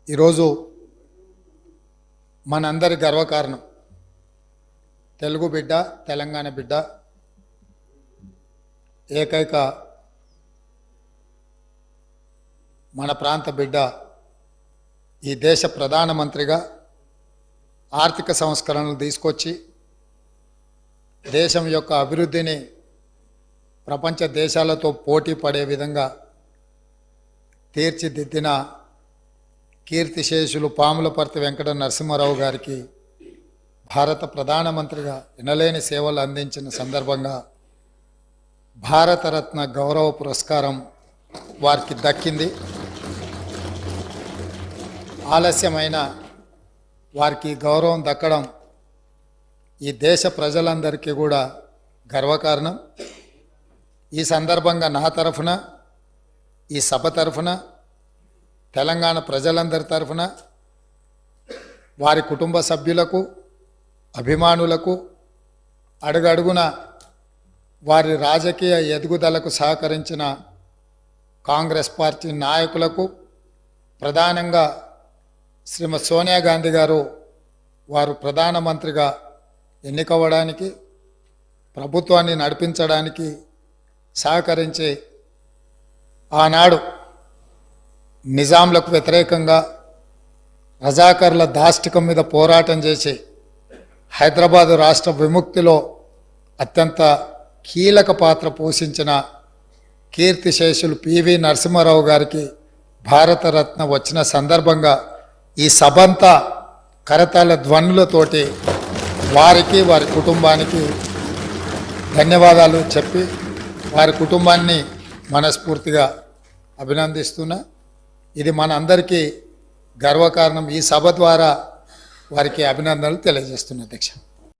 ఈరోజు మనందరి గర్వకారణం తెలుగు బిడ్డ, తెలంగాణ బిడ్డ, ఏకైక మన ప్రాంత బిడ్డ ఈ దేశ ప్రధానమంత్రిగా ఆర్థిక సంస్కరణలు తీసుకొచ్చి దేశం యొక్క అభివృద్ధిని ప్రపంచ దేశాలతో పోటీ పడే విధంగా తీర్చిదిద్దిన కీర్తిశేషులు పాములపర్తి వెంకట నరసింహారావు గారికి భారత ప్రధానమంత్రిగా ఎనలేని సేవలు అందించిన సందర్భంగా భారతరత్న గౌరవ పురస్కారం వారికి దక్కింది. ఆలస్యమైన వారికి గౌరవం దక్కడం ఈ దేశ ప్రజలందరికీ కూడా గర్వకారణం. ఈ సందర్భంగా నా తరఫున, ఈ సభ తరఫున, తెలంగాణ ప్రజలందరి తరఫున వారి కుటుంబ సభ్యులకు, అభిమానులకు, అడుగడుగున వారి రాజకీయ ఎదుగుదలకు సహకరించిన కాంగ్రెస్ పార్టీ నాయకులకు, ప్రధానంగా శ్రీమతి సోనియా గాంధీ గారు వారు ప్రధానమంత్రిగా ఎన్నికవ్వడానికి, ప్రభుత్వాన్ని నడిపించడానికి సహకరించి ఆనాడు నిజాంలకు వ్యతిరేకంగా రజాకర్ల దాష్టికం మీద పోరాటం చేసి హైదరాబాదు రాష్ట్ర విముక్తిలో అత్యంత కీలక పాత్ర పోషించిన కీర్తిశేషులు పివి నరసింహారావు గారికి భారతరత్న వచ్చిన సందర్భంగా ఈ సభంతా కరతాళ ధ్వనులతోటి వారికి, వారి కుటుంబానికి ధన్యవాదాలు చెప్పి వారి కుటుంబాన్ని మనస్ఫూర్తిగా అభినందిస్తున్నా. ఇది మన అందరికీ గర్వకారణం. ఈ సభ ద్వారా వారికి అభినందనలు తెలియజేస్తున్నా అధ్యక్ష.